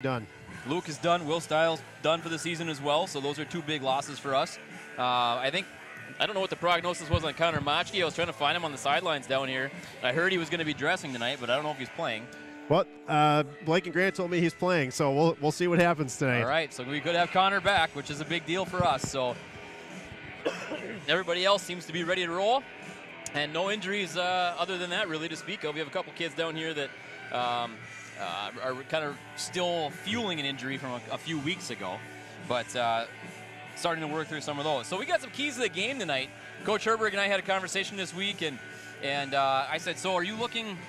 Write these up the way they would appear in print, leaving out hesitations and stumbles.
done. Luke is done. Will Stiles done for the season as well. So those are two big losses for us. I don't know what the prognosis was on Connor Machke. I was trying to find him on the sidelines down here. I heard he was going to be dressing tonight, but I don't know if he's playing. Well, Blake and Grant told me he's playing, so we'll see what happens tonight. All right, so we could have Connor back, which is a big deal for us. So everybody else seems to be ready to roll, and no injuries other than that really to speak of. We have a couple kids down here that are kind of still fueling an injury from a few weeks ago, but starting to work through some of those. So we got some keys to the game tonight. Coach Herberg and I had a conversation this week, and I said, so are you looking –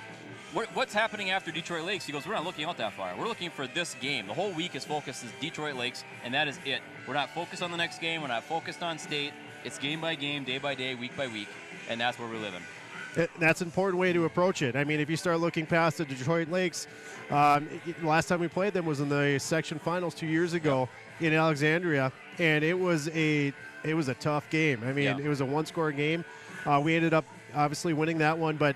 what's happening after Detroit Lakes? He goes, we're not looking out that far. We're looking for this game. The whole week is focused as Detroit Lakes, and that is it. We're not focused on the next game. We're not focused on state. It's game by game, day by day, week by week, and that's where we're living. That's an important way to approach it. I mean, if you start looking past the Detroit Lakes, last time we played them was in the section finals 2 years ago in Alexandria, and it was a tough game. I mean, it was a one-score game. We ended up obviously winning that one, but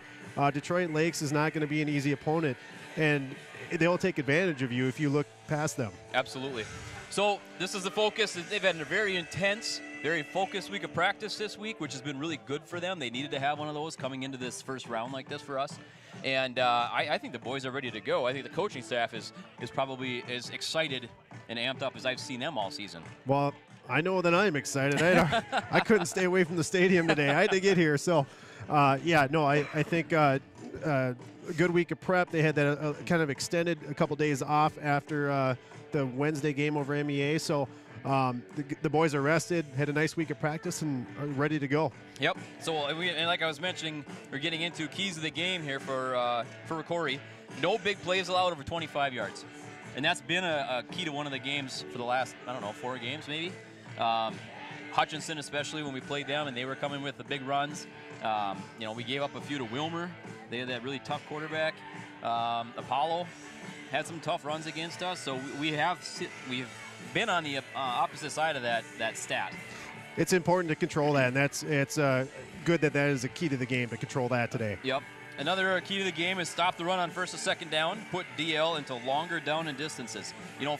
Detroit Lakes is not going to be an easy opponent, and they'll take advantage of you if you look past them. Absolutely. So this is the focus. They've had a very intense, very focused week of practice this week, which has been really good for them. They needed to have one of those coming into this first round like this for us. And I think the boys are ready to go. I think the coaching staff is probably as excited and amped up as I've seen them all season. Well, I know that I'm excited. I couldn't stay away from the stadium today. I had to get here. So, I think a good week of prep. They had that kind of extended a couple days off after the Wednesday game over MEA. So the boys are rested, had a nice week of practice, and are ready to go. Yep. So, and like I was mentioning, we're getting into keys of the game here for ROCORI. No big plays allowed over 25 yards. And that's been a key to one of the games for the last, 4 games maybe. Hutchinson especially when we played them and they were coming with the big runs. We gave up a few to Wilmer. They had that really tough quarterback. Apollo had some tough runs against us, so we've been on the opposite side of that stat. It's important to control that, and it's good that is a key to the game, to control that today. Yep. Another key to the game is stop the run on first and second down, put DL into longer down and distances.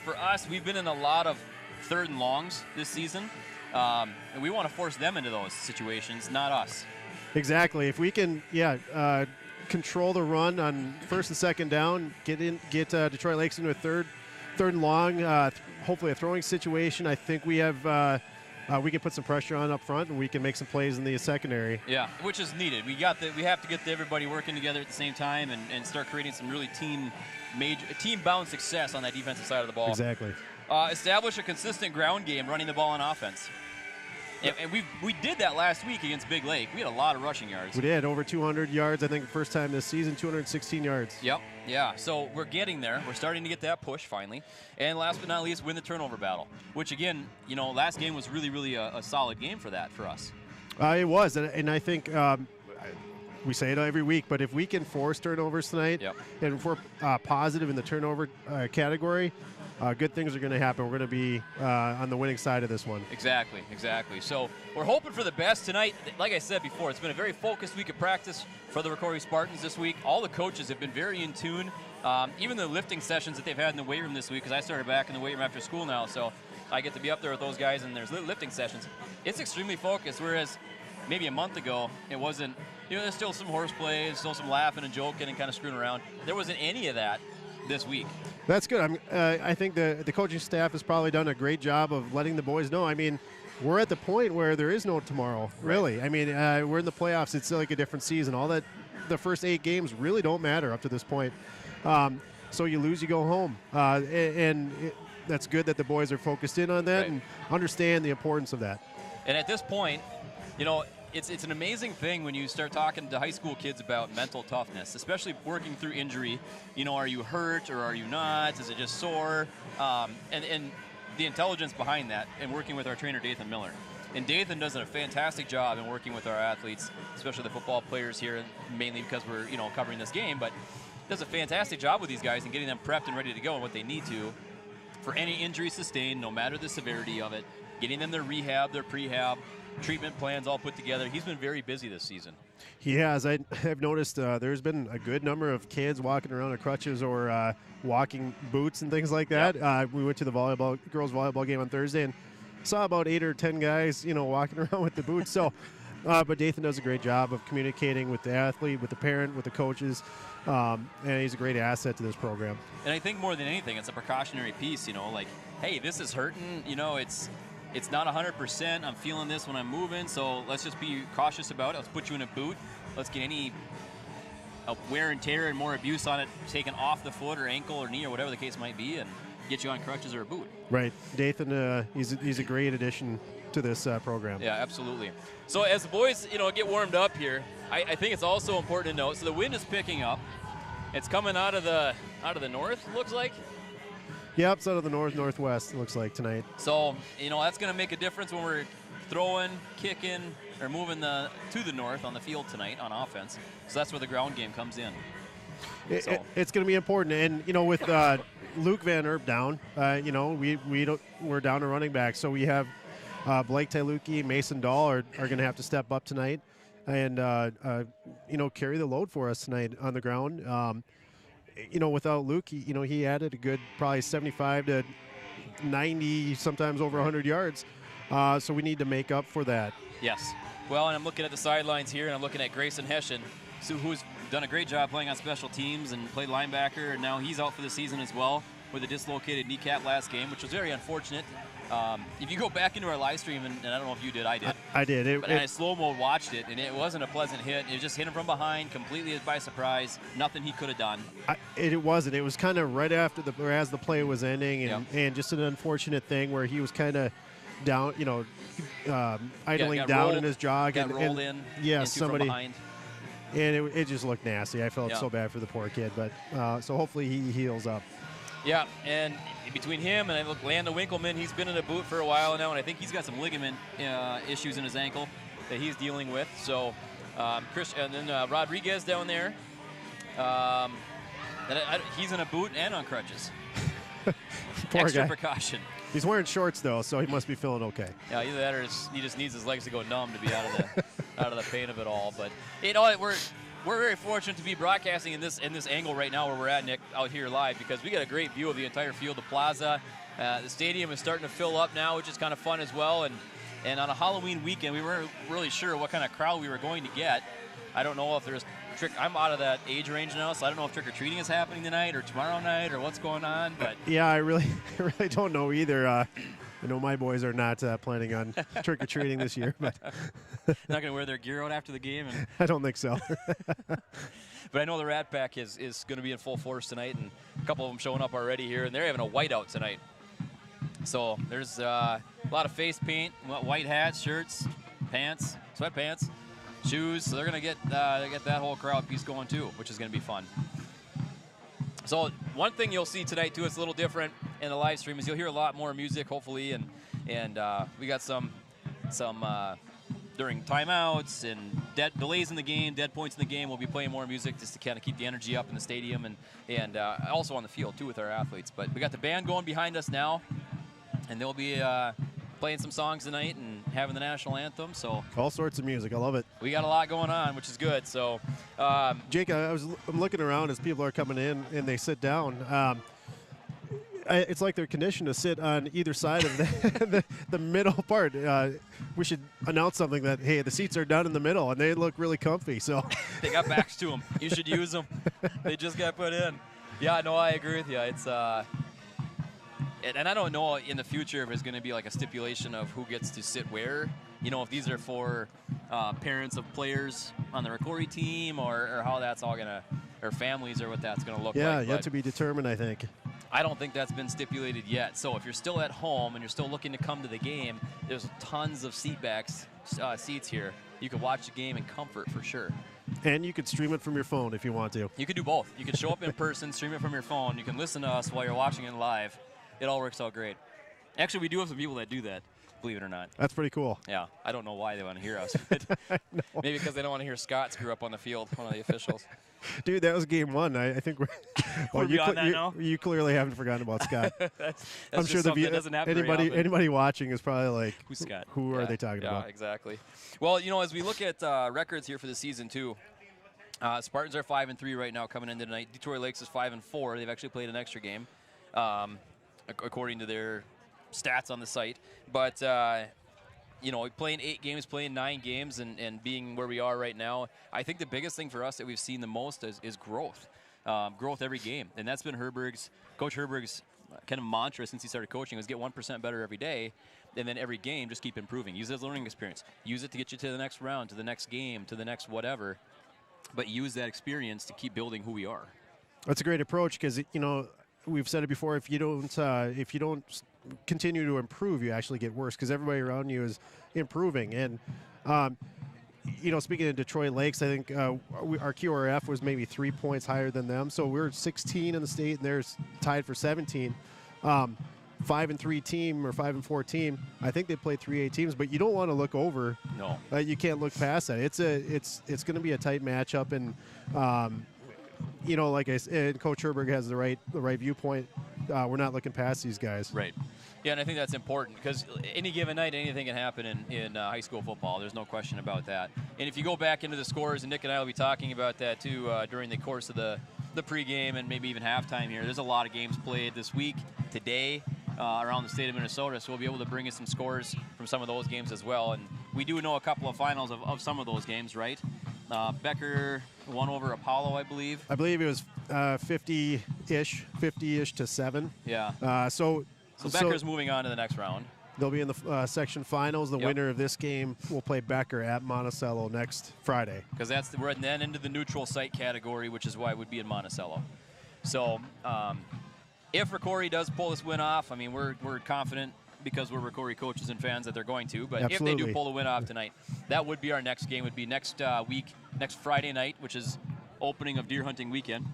For us, we've been in a lot of third and longs this season, and we want to force them into those situations, not us. Exactly. If we can, control the run on first and second down, get Detroit Lakes into a third and long, hopefully a throwing situation. I think we have we can put some pressure on up front, and we can make some plays in the secondary. Yeah, which is needed. We have to get everybody working together at the same time and start creating some really team-bound success on that defensive side of the ball. Exactly. Establish a consistent ground game, running the ball on offense. And we did that last week against Big Lake. We had a lot of rushing yards. We did, over 200 yards, I think, first time this season, 216 yards. Yep, yeah. So we're getting there. We're starting to get that push finally. And last but not least, win the turnover battle, which, again, last game was really, really a solid game for us. It was, and I think we say it every week, but if we can force turnovers tonight, and if we're positive in the turnover category, good things are going to happen. We're going to be on the winning side of this one. Exactly. So we're hoping for the best tonight. Like I said before, it's been a very focused week of practice for the ROCORI Spartans this week. All the coaches have been very in tune. Even the lifting sessions that they've had in the weight room this week, because I started back in the weight room after school now, so I get to be up there with those guys, and there's lifting sessions. It's extremely focused, whereas maybe a month ago it wasn't. There's still some horseplay, still some laughing and joking and kind of screwing around. There wasn't any of that this week. That's good. I think the coaching staff has probably done a great job of letting the boys know. I mean, we're at the point where there is no tomorrow, really. Right. I mean, we're in the playoffs. It's like a different season. All that, the first 8 games really don't matter up to this point. So you lose, you go home. That's good that the boys are focused in on that and understand the importance of that. And at this point, it's an amazing thing when you start talking to high school kids about mental toughness, especially working through injury. Are you hurt or are you not? Is it just sore? And the intelligence behind that, and working with our trainer, Dathan Miller. And Dathan does a fantastic job in working with our athletes, especially the football players here, mainly because we're covering this game, but does a fantastic job with these guys and getting them prepped and ready to go and what they need to for any injury sustained, no matter the severity of it, getting them their rehab, their prehab, treatment plans all put together. He's been very busy this season. He has. I've noticed there's been a good number of kids walking around in crutches or walking boots and things like that. Yep. We went to the girls volleyball game on Thursday and saw about 8 or 10 guys, walking around with the boots. So, but Dathan does a great job of communicating with the athlete, with the parent, with the coaches, and he's a great asset to this program. And I think more than anything, it's a precautionary piece. Like, hey, this is hurting. It's not 100%. I'm feeling this when I'm moving, so let's just be cautious about it. Let's put you in a boot. Let's get any wear and tear and more abuse on it taken off the foot or ankle or knee or whatever the case might be, and get you on crutches or a boot. Right. Dathan, he's a great addition to this program. Yeah, absolutely. So as the boys, get warmed up here, I think it's also important to note, so the wind is picking up. It's coming out of the north, looks like. Yep, it's out of the northwest, it looks like, tonight. So, that's going to make a difference when we're throwing, kicking, or moving to the north on the field tonight on offense. So that's where the ground game comes in. It's going to be important. And, with Luke Van Erp down, we're down to running back. So we have Blake Tyluki, Mason Dahl are going to have to step up tonight and, carry the load for us tonight on the ground. Without Luke, he added a good probably 75 to 90, sometimes over 100 yards. So we need to make up for that. Yes. Well, and I'm looking at the sidelines here, and I'm looking at Grayson Hessian, who's done a great job playing on special teams and played linebacker, and now he's out for the season as well with a dislocated kneecap last game, which was very unfortunate. If you go back into our live stream, and I don't know if you did, I did. I did. But I slow-mo watched it, and it wasn't a pleasant hit. It just hit him from behind, completely by surprise. Nothing he could have done. It wasn't. It was kind of right after as the play was ending, and just an unfortunate thing where he was kind of down, idling down in his jog. Got rolled in. Yeah, somebody. From behind. And it just looked nasty. I felt so bad for the poor kid, but so hopefully he heals up. Yeah, and between him and Landon Winkleman, he's been in a boot for a while now, and I think he's got some ligament issues in his ankle that he's dealing with. So, Chris, and then Rodriguez down there, he's in a boot and on crutches. Extra precaution. He's wearing shorts though, so he must be feeling okay. Yeah, either that or he just needs his legs to go numb to be out of the pain of it all. But we're very fortunate to be broadcasting in this angle right now where we're at, Nick, out here live, because we got a great view of the entire field, the plaza. The stadium is starting to fill up now, which is kind of fun as well. And on a Halloween weekend, we weren't really sure what kind of crowd we were going to get. I don't know if there's I'm out of that age range now, so I don't know if trick-or-treating is happening tonight or tomorrow night or what's going on. But yeah, I really don't know either. My boys are not planning on trick-or-treating this year, but not going to wear their gear out after the game. I don't think so. But I know the Rat Pack is going to be in full force tonight, and a couple of them showing up already here, and they're having a whiteout tonight. So there's a lot of face paint, white hats, shirts, pants, sweatpants, shoes. So they're going to get that whole crowd piece going too, which is going to be fun. So one thing you'll see tonight too, it's a little different in the live stream, is you'll hear a lot more music hopefully, and we got some during timeouts and delays in the game, dead points in the game. We'll be playing more music just to kind of keep the energy up in the stadium and also on the field too with our athletes. But we got the band going behind us now, and they'll be playing some songs tonight and having the national anthem. So all sorts of music. I love it. We got a lot going on, which is good. So Jake, I'm looking around as people are coming in and they sit down. It's like they're conditioned to sit on either side of the middle part. We should announce something that, hey, the seats are down in the middle, and they look really comfy. So they got backs to them. You should use them. They just got put in. Yeah, no, I agree with you. It's and I don't know in the future if there's going to be like a stipulation of who gets to sit where. If these are for parents of players on the ROCORI team or how that's all going to, or families, or what that's going to look like. Yeah, yet to be determined, I think. I don't think that's been stipulated yet. So if you're still at home and you're still looking to come to the game, there's tons of seats here. You can watch the game in comfort for sure. And you could stream it from your phone if you want to. You could do both. You could show up in person, stream it from your phone. You can listen to us while you're watching it live. It all works out great. Actually, we do have some people that do that. believe it or not. That's pretty cool. Yeah, I don't know why they want to hear us. But maybe because they don't want to hear Scott screw up on the field, one of the officials. Dude, that was game 1. I think we're We're beyond that now? You clearly haven't forgotten about Scott. that's I'm sure that doesn't happen very often. anybody watching is probably like, who's Scott? Who are they talking about? Yeah, exactly. Well, as we look at records here for the season too, Spartans are 5-3 right now coming into tonight. Detroit Lakes is 5-4. They've actually played an extra game, according to their stats on the site. But playing 8 games, playing 9 games, and being where we are right now, I think the biggest thing for us that we've seen the most is growth. Growth every game. And that's been Coach Herberg's kind of mantra since he started coaching, was get 1% better every day, and then every game just keep improving. Use it as a learning experience. Use it to get you to the next round, to the next game, to the next whatever. But use that experience to keep building who we are. That's a great approach because, we've said it before, if you don't continue to improve, you actually get worse because everybody around you is improving. And, speaking of Detroit Lakes, I think our QRF was maybe 3 points higher than them. So we're 16 in the state, and they're tied for 17. 5-3 team or 5-4 team. I think they played 3A teams, but you don't want to look over. No, you can't look past that. It's going to be a tight matchup, and like I said, Coach Herberg has the right viewpoint. We're not looking past these guys. Right. Yeah, and I think that's important because any given night, anything can happen in high school football. There's no question about that. And if you go back into the scores, and Nick and I will be talking about that too during the course of the pregame and maybe even halftime here. There's a lot of games played this week, today, around the state of Minnesota, so we'll be able to bring in some scores from some of those games as well. And we do know a couple of finals of some of those games, right? Becker won over Apollo, I believe. I believe it was 50-ish to 7. Yeah. So Becker's moving on to the next round. They'll be in the section finals. The winner of this game will play Becker at Monticello next Friday. Because we're then into the neutral site category, which is why it would be in Monticello. So if ROCORI does pull this win off, I mean, we're confident because we're ROCORI coaches and fans that they're going to. But Absolutely. If they do pull the win off tonight, that would be our next game. Would be next week, next Friday night, which is opening of deer hunting weekend.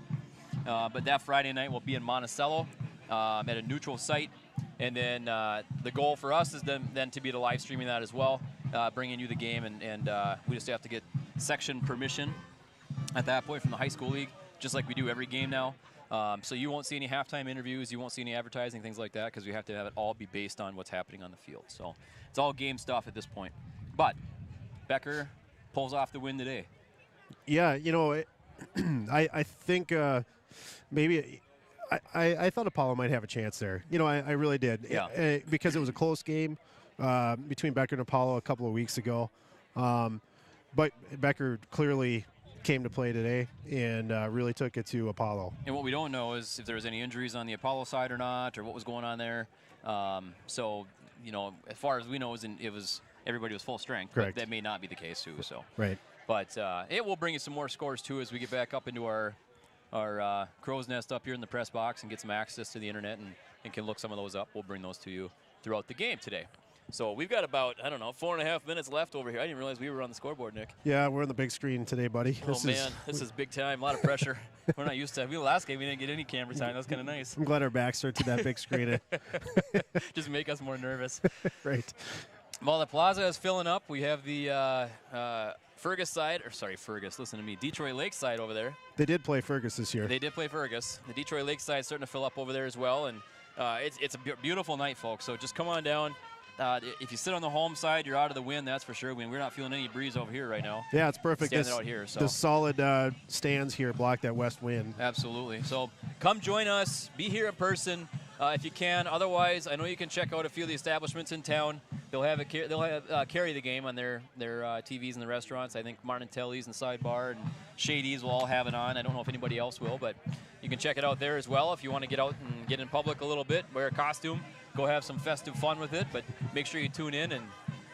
But that Friday night will be in Monticello at a neutral site. And then the goal for us is then to be to live streaming that as well, bringing you the game. And we just have to get section permission at that point from the high school league, just like we do every game now. So you won't see any halftime interviews. You won't see any advertising, things like that, because we have to have it all be based on what's happening on the field. So it's all game stuff at this point. But Becker pulls off the win today. Yeah, I think maybe – I thought Apollo might have a chance there. I really did. Yeah. Because it was a close game between Becker and Apollo a couple of weeks ago. But Becker clearly came to play today and really took it to Apollo. And what we don't know is if there was any injuries on the Apollo side or not, or what was going on there. So, as far as we know, everybody was full strength. Correct. But that may not be the case too. So. Right. But it will bring you some more scores too as we get back up into our crow's nest up here in the press box and get some access to the internet and can look some of those up. We'll bring those to you throughout the game today. So we've got about, 4.5 minutes left over here. I didn't realize we were on the scoreboard, Nick. Yeah, we're on the big screen today, buddy. This is big time. A lot of pressure. We're not used to it. Last game, we didn't get any camera time. That was kind of nice. I'm glad our backs are to that big screen. Just make us more nervous. Right. Well, the plaza is filling up. We have the Fergus side, listen to me, Detroit Lakes side over there. They did play Fergus this year. They did play Fergus. The Detroit Lakes side is starting to fill up over there as well, and it's a beautiful night, folks, so just come on down. If you sit on the home side, you're out of the wind, that's for sure. We're not feeling any breeze over here right now. Yeah, it's perfect. Out here, so. The solid stands here block that west wind. Absolutely. So come join us. Be here in person if you can. Otherwise, I know you can check out a few of the establishments in town. They'll have carry the game on their TVs in the restaurants. I think Martintelli's and Sidebar and Shady's will all have it on. I don't know if anybody else will, but you can check it out there as well if you want to get out and get in public a little bit, wear a costume, go have some festive fun with it. But make sure you tune in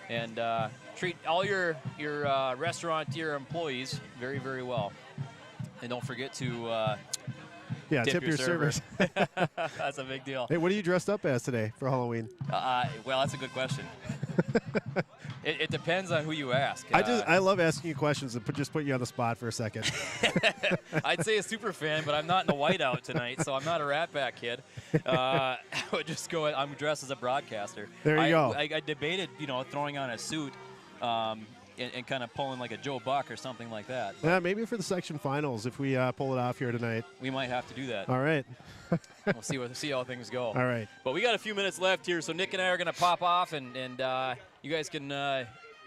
and treat all your restaurant employees very, very well. And don't forget to Yeah, tip your servers. That's a big deal. Hey, what are you dressed up as today for Halloween? Well, that's a good question. It depends on who you ask. I love asking you questions and just put you on the spot for a second. I'd say a super fan, but I'm not in the whiteout tonight, so I'm not a Rat Pack kid. I would just go. I'm dressed as a broadcaster. There you go. I debated, throwing on a suit and kind of pulling like a Joe Buck or something like that. Yeah, maybe for the section finals if we pull it off here tonight. We might have to do that. All right. We'll see how things go. All right. But we got a few minutes left here, so Nick and I are going to pop off, and you guys can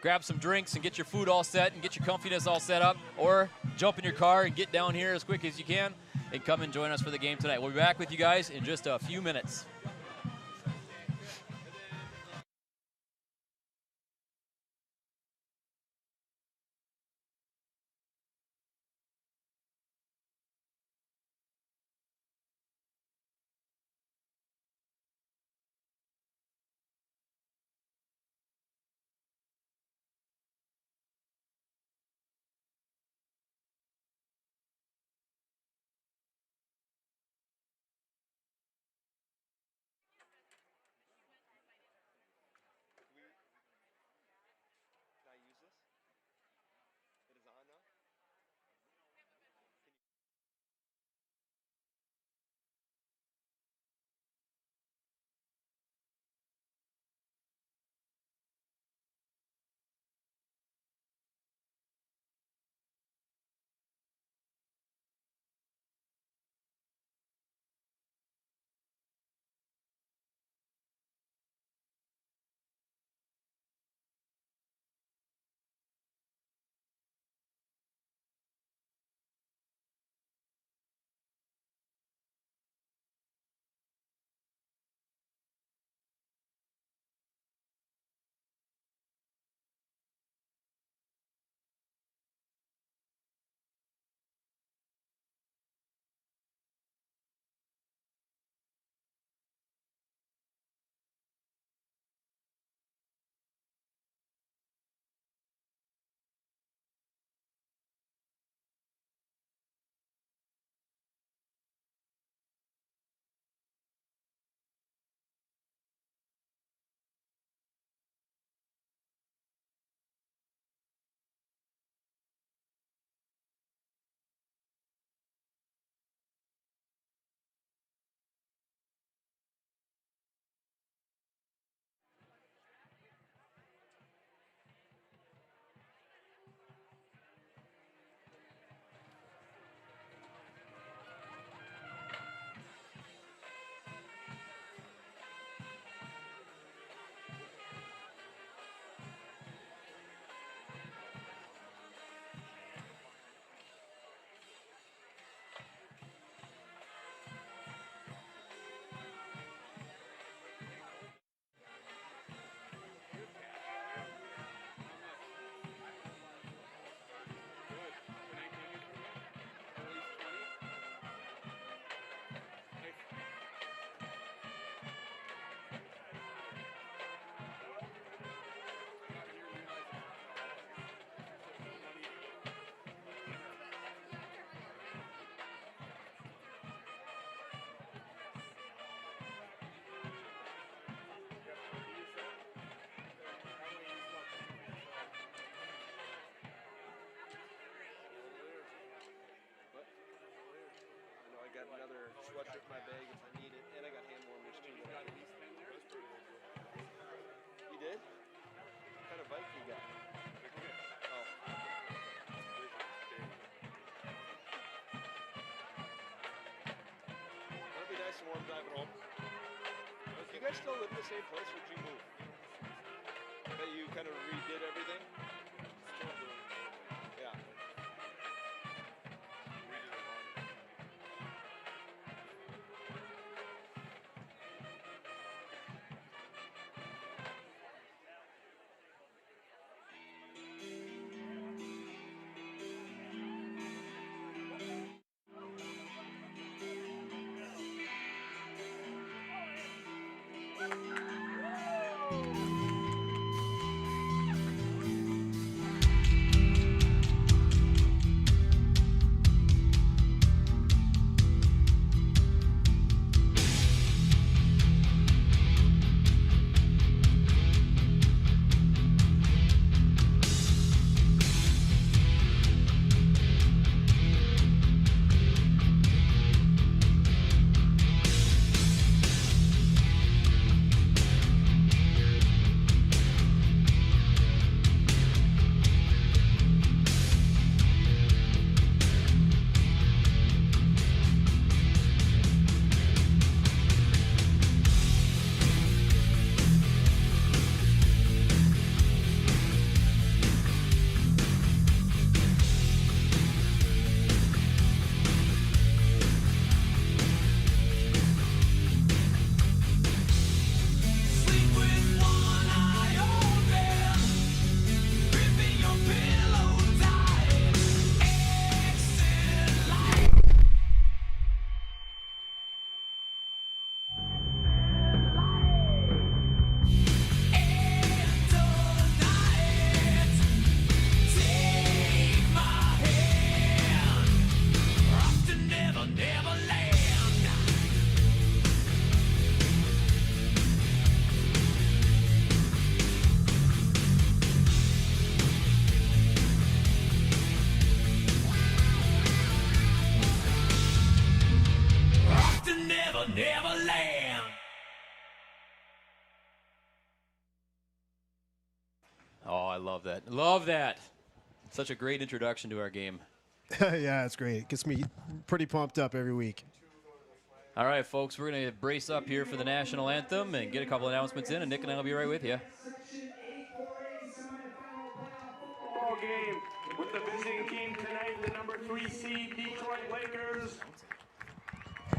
grab some drinks and get your food all set and get your comfiness all set up, or jump in your car and get down here as quick as you can and come and join us for the game tonight. We'll be back with you guys in just a few minutes. Another sweatshirt in my bag if I need it, and I got hand warmers too. You did? What kind of bike you got? Oh. That'll be nice and warm driving home. Do you guys still live in the same place, or did you move? That you kind of redid everything? Yeah. Oh, I love that. Love that. Such a great introduction to our game. Yeah, it's great. It gets me pretty pumped up every week. All right, folks, we're going to brace up here for the national anthem and get a couple announcements in, and Nick and I will be right with you. Football game with the visiting team tonight, the number 3 seed Detroit Lakers,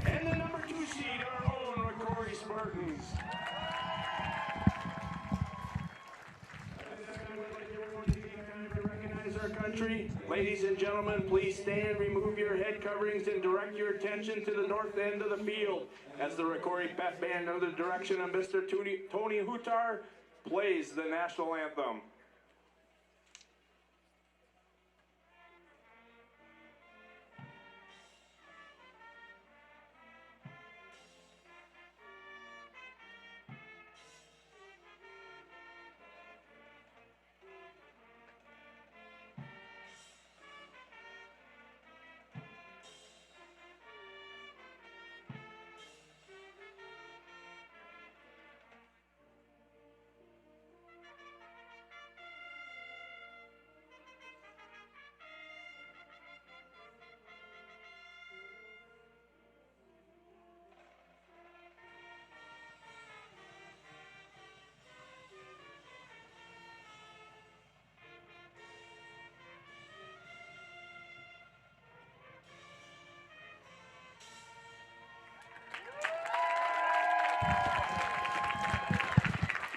and the number 2 seed, our own ROCORI Spartans. Our country. Ladies and gentlemen, please stand, remove your head coverings, and direct your attention to the north end of the field as the ROCORI Pep Band, under the direction of Mr. Tony Hutar, plays the national anthem.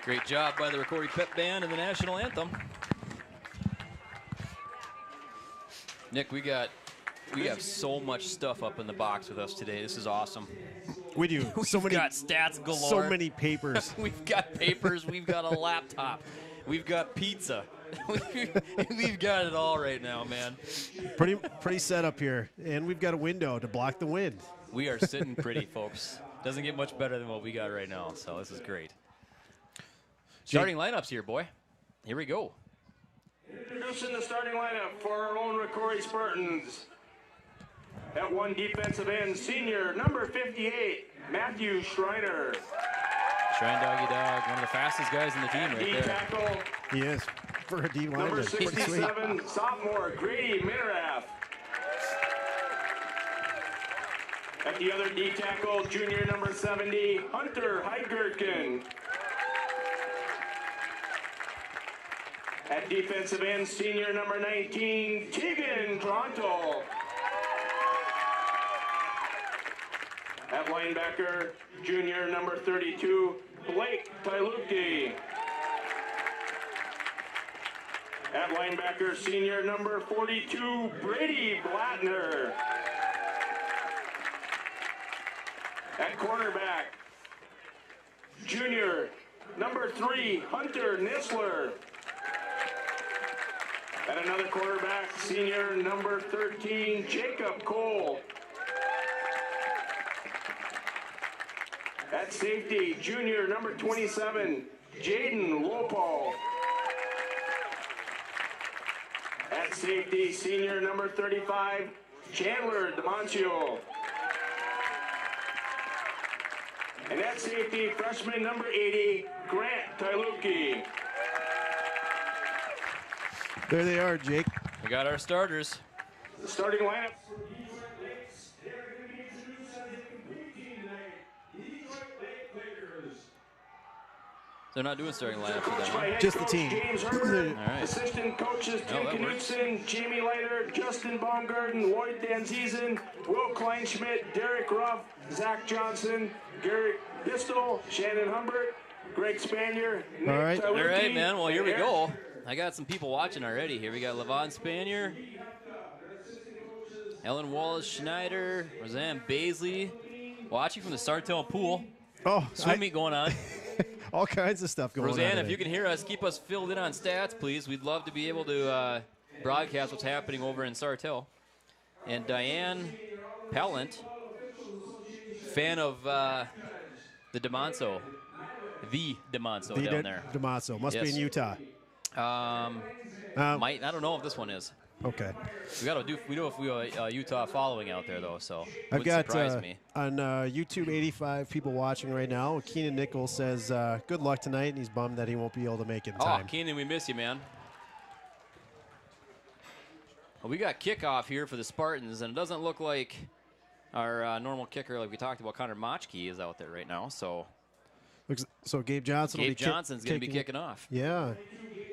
Great job by the ROCORI Pep Band and the national anthem. Nick, we have so much stuff up in the box with us today. This is awesome. We do. We've got stats galore. So many papers. We've got papers. We've got a laptop. We've got pizza. We've got it all right now, man. Pretty set up here, and we've got a window to block the wind. We are sitting pretty, folks. Doesn't get much better than what we got right now, so this is great. Starting lineups here, boy. Here we go. Introducing the starting lineup for our own ROCORI Spartans. At 1 defensive end, senior number 58, Matthew Schreiner. Shrine Doggy Dog, one of the fastest guys in the team right there. Tackle, He is for a D lineman. number Pretty sweet. 67, sophomore Grady Minerath. At the other D tackle, junior number 70, Hunter Heidgertken. At defensive end, senior number 19, Tegan Toronto. At linebacker, junior number 32, Blake Tyluki. At linebacker, senior number 42, Brady Blattner. At cornerback, junior number 3, Hunter Nisler. At another quarterback, senior number 13, Jacob Cole. At safety, junior number 27, Jaden Lopo. At safety, senior number 35, Chandler DiMancio. And at safety, freshman number 80, Grant Tyluki. There they are, Jake. We got our starters. The starting lineup. They're not doing starting lineup for them, huh? Just the team. James Herbert, All right. assistant coaches Tim that works. Knutson, Jamie Leiter, Justin Baumgarten, Lloyd Danzizen, Will Kleinschmidt, Derek Ruff, Zach Johnson, Gary Bistel, Shannon Humbert, Greg Spanier, Nick All right. All right, Tyluki, man. Well, here we and go. I got some people watching already here. We got Levon Spanier, Ellen Wallace-Schneider, Roseanne Baisley, watching from the Sartell pool. Oh, Swim meet going on. all kinds of stuff going on. Roseanne, if today. you can hear us, keep us filled in on stats, please. We'd love to be able to broadcast what's happening over in Sartell. And Diane Pallant, fan of the DiManzo down there. DiMasso must be Yes. in Utah. I don't know if this one is. Okay. We do have Utah following out there though, so I've wouldn't got surprise me. on YouTube 85 people watching right now. Keenan Nichols says good luck tonight, and he's bummed that he won't be able to make it in time. Oh, Keenan, we miss you, man. Well, we got kickoff here for the Spartans, and it doesn't look like our normal kicker, like we talked about, Connor Motchke, is out there right now. So, so Gabe Johnson. Gabe Johnson's going to be kicking off. Yeah,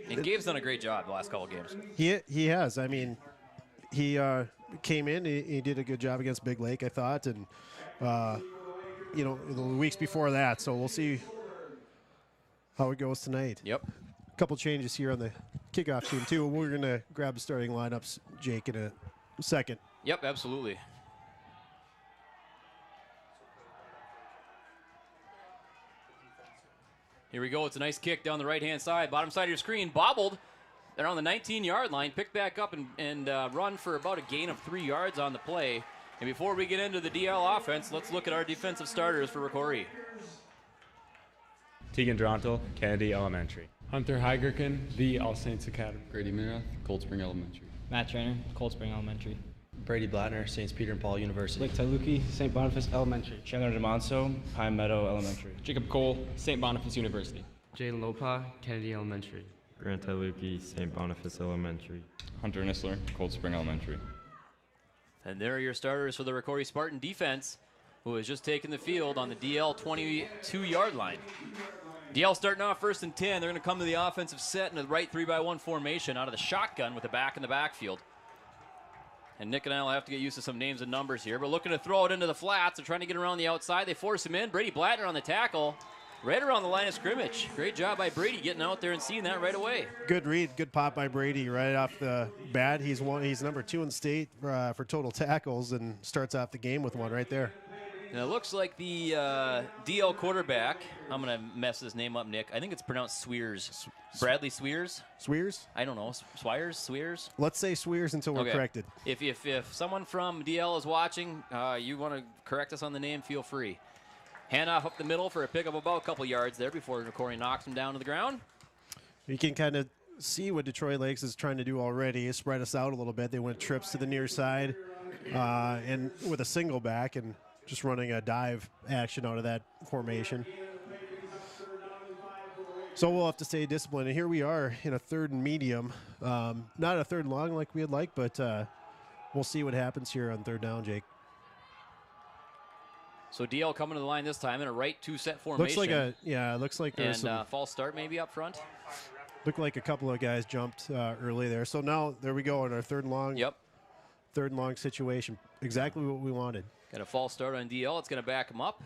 and Gabe's done a great job the last couple of games. He has. I mean, he came in. He did a good job against Big Lake, I thought, and you know, the weeks before that. So we'll see how it goes tonight. Yep. A couple changes here on the kickoff team too. We're gonna grab the starting lineups, Jake, in a second. Yep, absolutely. Here we go. It's a nice kick down the right-hand side. Bottom side of your screen. Bobbled. They're on the 19-yard line. Picked back up and run for about a gain of 3 yards on the play. And before we get into the DL offense, let's look at our defensive starters for ROCORI. Tegan Drontel, Kennedy Elementary. Hunter Heigerken, the All Saints Academy. Grady Mirath, Cold Spring Elementary. Matt Trainer, Cold Spring Elementary. Brady Blattner, St. Peter and Paul University. Blake Tailuki, St. Boniface Elementary. Chandler DeMonso, Pine Meadow Elementary. Jacob Cole, St. Boniface University. Jalen Lopa, Kennedy Elementary. Grant Tailuki, St. Boniface Elementary. Hunter Nisler, Cold Spring Elementary. And there are your starters for the ROCORI Spartan defense, who has just taken the field on the DL 22-yard line. DL starting off 1st and 10. They're going to come to the offensive set in the right 3-by-1 formation out of the shotgun with the back in the backfield. And Nick and I will have to get used to some names and numbers here. But looking to throw it into the flats. They're trying to get around the outside. They force him in. Brady Blattner on the tackle. Right around the line of scrimmage. Great job by Brady getting out there and seeing that right away. Good read. Good pop by Brady right off the bat. He's number 2 in state for total tackles and starts off the game with one right there. And it looks like the DL quarterback, I'm going to mess his name up, Nick. I think it's pronounced Swears. Bradley Swears? Swears? I don't know. Swires? Swears? Let's say Swears until we're corrected. If someone from DL is watching, you want to correct us on the name, feel free. Handoff up the middle for a pickup about a couple yards there before ROCORI knocks him down to the ground. You can kind of see what Detroit Lakes is trying to do already is spread us out a little bit. They went trips to the near side and with a single back and just running a dive action out of that formation. So we'll have to stay disciplined. And here we are in a 3rd and medium. Not a 3rd and long like we'd like, but we'll see what happens here on 3rd down, Jake. So DL coming to the line this time in a right 2-set formation. Looks like there's and false start maybe up front. Looked like a couple of guys jumped early there. So now there we go in our 3rd and long. Yep. 3rd and long situation. Exactly what we wanted. Got a false start on DL. It's going to back him up.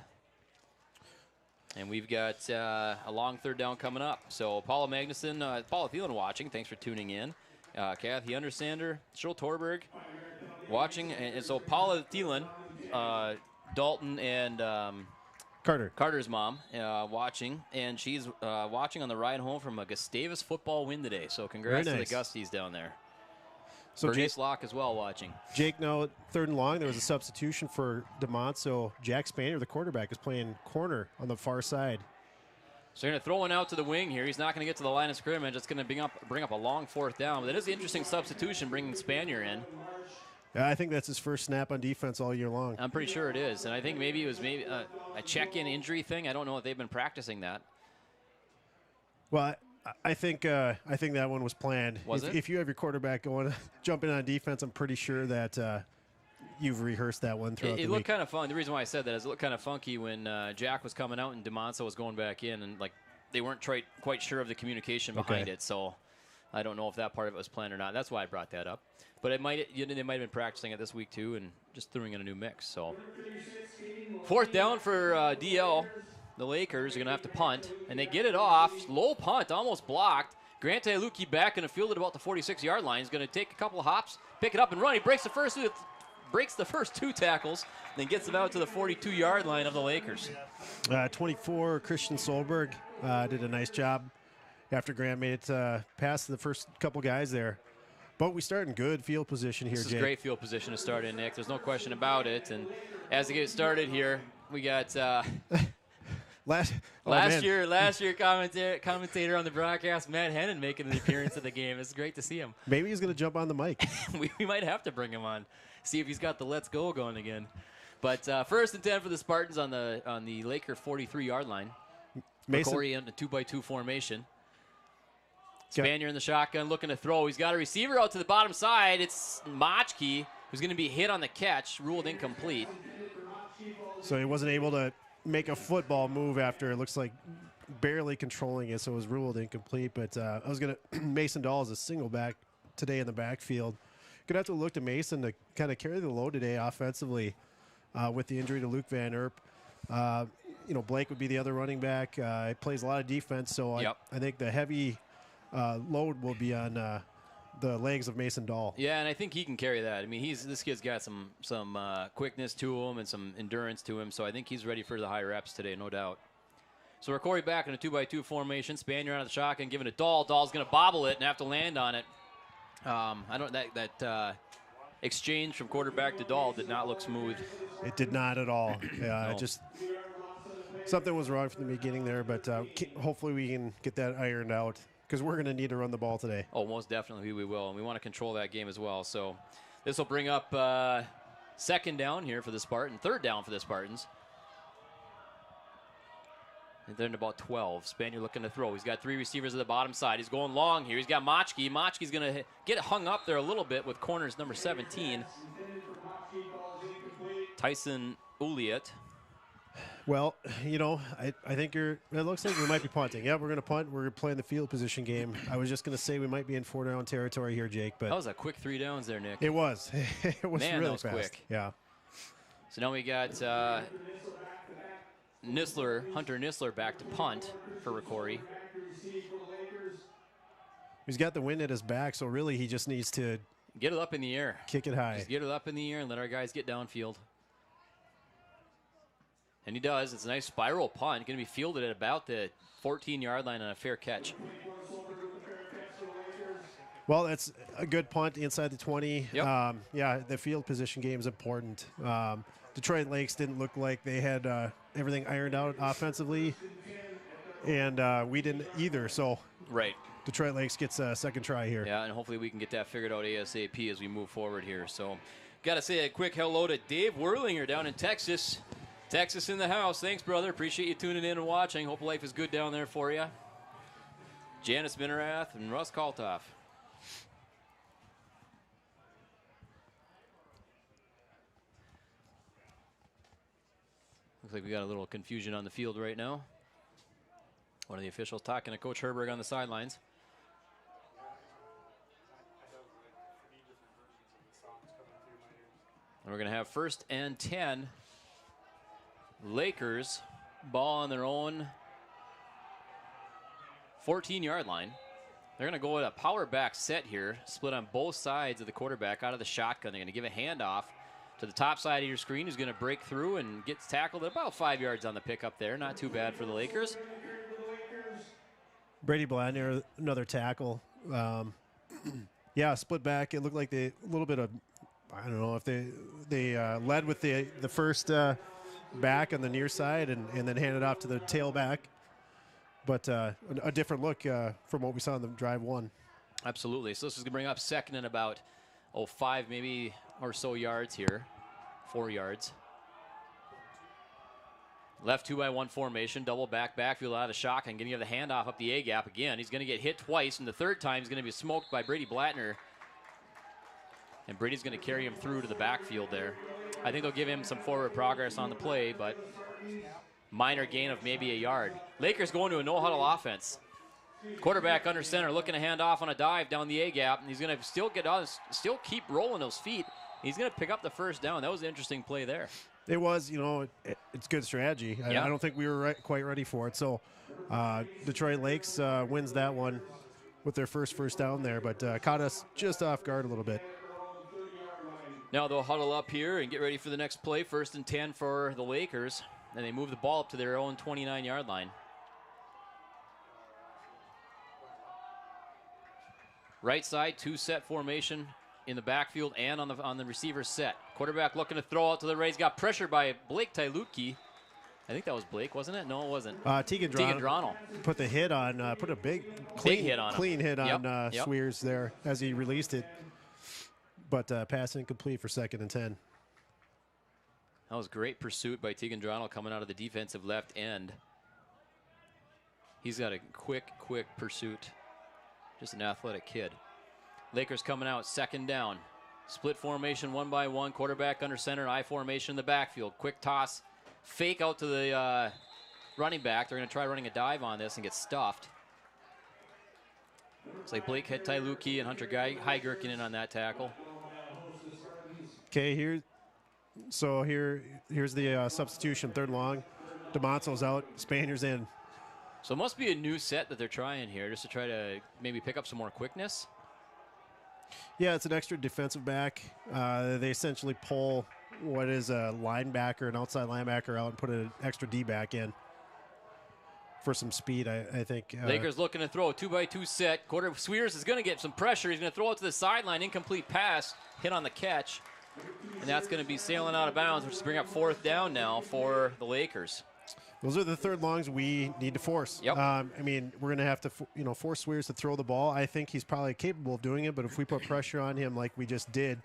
And we've got a long 3rd down coming up. So Paula Magnuson, Paula Thielen watching. Thanks for tuning in. Kathy Undersander, Cheryl Torberg watching. And so Paula Thielen, Dalton and Carter's mom watching. And she's watching on the ride home from a Gustavus football win today. So congrats to the Gusties down there. So Bernice Locke as well watching. Jake, now 3rd and long, there was a substitution for DeMont, so Jack Spanier, the quarterback, is playing corner on the far side. So they're going to throw one out to the wing here. He's not going to get to the line of scrimmage. It's going to bring up a long 4th down. But it is an interesting substitution bringing Spanier in. Yeah, I think that's his first snap on defense all year long. I'm pretty sure it is. And I think maybe it was a check-in injury thing. I don't know if they've been practicing that. Well, I think that one was planned. If you have your quarterback jumping on defense, I'm pretty sure that you've rehearsed that one throughout the week. It looked kind of fun. The reason why I said that is it looked kind of funky when Jack was coming out and DeMonso was going back in, and like they weren't quite sure of the communication behind it. So I don't know if that part of it was planned or not. That's why I brought that up. But they might have been practicing it this week too, and just throwing in a new mix. So 4th down for DL. The Lakers are going to have to punt, and they get it off. Low punt, almost blocked. Grant Tailuki back in the field at about the 46-yard line. He's going to take a couple of hops, pick it up and run. He breaks the first 2 tackles, then gets it out to the 42-yard line of the Lakers. 24, Christian Solberg did a nice job after Grant made it past the first couple guys there. But we start in good field position here, Jake. This is great field position to start in, Nick. There's no question about it. And as they get started here, we got Last year, commentator on the broadcast, Matt Hennon, making an appearance at the game. It's great to see him. Maybe he's going to jump on the mic. we might have to bring him on, see if he's got the let's go going again. But first and 10 for the Spartans on the Laker 43-yard line. ROCORI in a 2-by-2 formation. Spanier in the shotgun looking to throw. He's got a receiver out to the bottom side. It's Machki, who's going to be hit on the catch, ruled incomplete. So he wasn't able to make a football move after it looks like barely controlling it, so it was ruled incomplete. But I was going to Mason Dahl is a single back today in the backfield. Going to have to look to Mason to kind of carry the load today offensively with the injury to Luke Van Erp. Blake would be the other running back. He plays a lot of defense, so I think the heavy load will be on the legs of Mason Dahl. Yeah, and I think he can carry that. I mean, this kid's got some quickness to him and some endurance to him, so I think he's ready for the high reps today, no doubt. So ROCORI back in a 2-by-2 formation. Spanier out of the shotgun, giving it Dahl. Dahl's going to bobble it and have to land on it. That exchange from quarterback to Dahl did not look smooth. It did not at all. Yeah, No. Something was wrong from the beginning there, but hopefully we can get that ironed out because we're going to need to run the ball today. Oh, most definitely we will, and we want to control that game as well. So this will bring up second down here for the Spartans, third down for the Spartans. And then about 12. Spanier looking to throw. He's got three receivers at the bottom side. He's going long here. He's got Machki. Machki's going to get hung up there a little bit with corners number 17. Tyson Uliet. Well, I think it looks like we might be punting. Yeah, we're going to punt. We're playing the field position game. I was just going to say we might be in 4-down territory here, Jake. But that was a quick 3 downs there, Nick. It was. It was Man, really that was fast. quick. Yeah. So now we got Hunter Nisler back to punt for ROCORI. He's got the wind at his back, so really he just needs to get it up in the air. Kick it high. Just get it up in the air and let our guys get downfield. And he does. It's a nice spiral punt. Going to be fielded at about the 14-yard line on a fair catch. Well, that's a good punt inside the 20. Yep. Yeah, the field position game is important. Detroit Lakes didn't look like they had everything ironed out offensively, and we didn't either. So right, Detroit Lakes gets a second try here. Yeah, and hopefully we can get that figured out ASAP as we move forward here. So got to say a quick hello to Dave Werlinger down in Texas. Texas in the house. Thanks, brother. Appreciate you tuning in and watching. Hope life is good down there for you. Janice Minerath and Russ Kaltoff. Looks like we got a little confusion on the field right now. One of the officials talking to Coach Herberg on the sidelines. And we're going to have first and 10. Lakers, ball on their own 14-yard line. They're going to go with a power back set here, split on both sides of the quarterback out of the shotgun. They're going to give a handoff to the top side of your screen, who's going to break through and gets tackled at about 5 yards on the pickup there. Not too bad for the Lakers. Brady Bladner, another tackle. Yeah, split back. It looked like a little bit of, I don't know if they led with the first back on the near side and then handed off to the tailback. But a different look from what we saw in the drive one. Absolutely. So this is going to bring up second and about 5 maybe or so yards here. 4 yards. Left 2-by-1 formation, double backfield out of shotgun. Going to give the handoff up the A gap again. He's going to get hit twice, and the third time he's going to be smoked by Brady Blatner. And Brady's going to carry him through to the backfield there. I think they'll give him some forward progress on the play, but minor gain of maybe a yard. Lakers going to a no-huddle offense. Quarterback under center, looking to hand off on a dive down the A gap, and he's going to still keep rolling those feet. He's going to pick up the first down. That was an interesting play there. It was, it's good strategy. Yeah. I don't think we were quite ready for it. So Detroit Lakes wins that one with their first down there, but caught us just off guard a little bit. Now they'll huddle up here and get ready for the next play. First and 10 for the Lakers. And they move the ball up to their own 29-yard line. Right side, 2-set formation in the backfield and on the receiver set. Quarterback looking to throw out to the right. He's got pressure by Blake Tylutke. I think that was Blake, wasn't it? No, it wasn't. Tegan Dronnell put the hit on, put a big hit on clean hit on Yep. Sweers there as he released it. But pass incomplete for 2nd and 10. That was great pursuit by Tegan Dronnell coming out of the defensive left end. He's got a quick pursuit. Just an athletic kid. Lakers coming out, 2nd down. Split formation, 1 by 1. Quarterback under center, I formation in the backfield. Quick toss, fake out to the running back. They're going to try running a dive on this and get stuffed. Looks like Blake had Tyluki and Hunter Heigerken in on that tackle. Okay, here's the substitution, 3rd long. DeMonzo's out, Spaniard's in. So it must be a new set that they're trying here, just to try to maybe pick up some more quickness. Yeah, it's an extra defensive back. They essentially pull what is a linebacker, an outside linebacker out and put an extra D back in for some speed, I think. Lakers looking to throw a 2-by-2 set. Sweers is going to get some pressure. He's going to throw it to the sideline. Incomplete pass, hit on the catch. And that's going to be sailing out of bounds, which is bring up 4th down now for the Lakers. Those are the 3rd longs we need to force. Yep. I mean, we're going to have to, force Sweers to throw the ball. I think he's probably capable of doing it, but if we put pressure on him like we just did,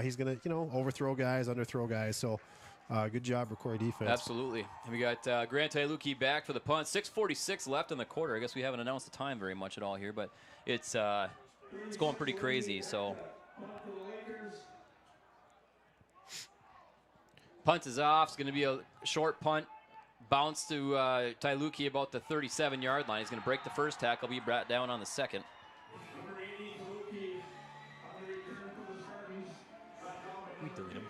he's going to, overthrow guys, underthrow guys. So good job, ROCORI defense. Absolutely. And we got Grant Tyluki back for the punt. 6:46 left in the quarter. I guess we haven't announced the time very much at all here, but it's going pretty crazy. So punt is off. It's going to be a short punt. Bounce to Tyluki about the 37-yard line. He's going to break the first tackle, be brought down on the second. We delete him.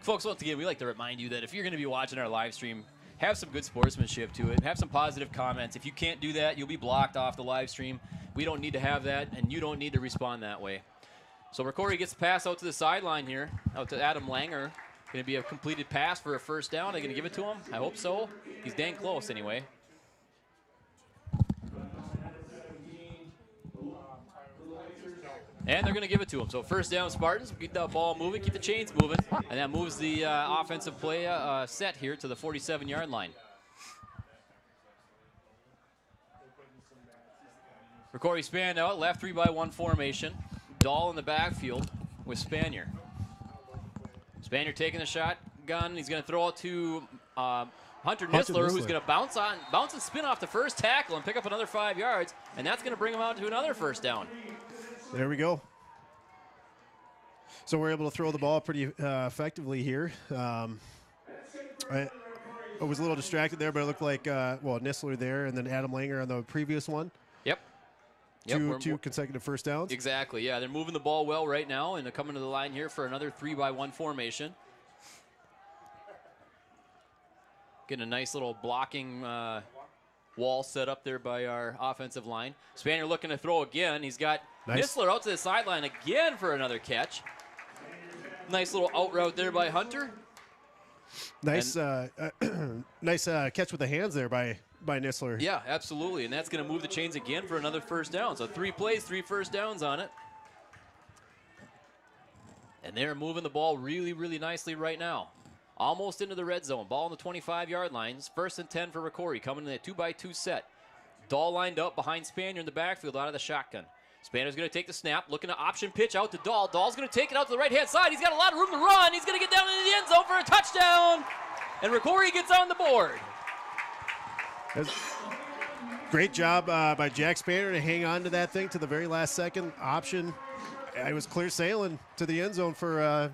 Folks, once again, we like to remind you that if you're going to be watching our live stream, have some good sportsmanship to it. Have some positive comments. If you can't do that, you'll be blocked off the live stream. We don't need to have that, and you don't need to respond that way. So ROCORI gets the pass out to the sideline here, out to Adam Langer. Going to be a completed pass for a 1st down. Are they going to give it to him? I hope so. He's dang close anyway. And they're going to give it to him. So 1st down, Spartans. Keep that ball moving, keep the chains moving. And that moves the offensive play set here to the 47-yard line. ROCORI span out, left 3-by-1 formation. Dahl in the backfield with Spanier. Spanier taking the shotgun. He's going to throw it to Hunter Nisler, who's going to bounce and spin off the first tackle and pick up another 5 yards. And that's going to bring him out to another 1st down. There we go. So we're able to throw the ball pretty effectively here. I was a little distracted there, but it looked like, Nisler there and then Adam Langer on the previous one. Yep. Two consecutive 1st downs. Exactly, yeah. They're moving the ball well right now, and they're coming to the line here for another 3-by-1 formation. Getting a nice little blocking wall set up there by our offensive line. Spanier looking to throw again. He's got Nisler out to the sideline again for another catch. Nice little out route there by Hunter. Nice nice catch with the hands there by Nisler. Yeah, absolutely. And that's going to move the chains again for another 1st down. So 3 plays, 3 1st downs on it. And they're moving the ball really, really nicely right now. Almost into the red zone. Ball on the 25-yard line. It's 1st and 10 for ROCORI, coming in a 2-by-2 set. Dahl lined up behind Spanier in the backfield out of the shotgun. Spanier's going to take the snap, looking to option pitch out to Dahl. Dahl's going to take it out to the right-hand side. He's got a lot of room to run. He's going to get down into the end zone for a touchdown. And ROCORI gets on the board. Great job by Jack Spanier to hang on to that thing to the very last second. Option. It was clear sailing to the end zone for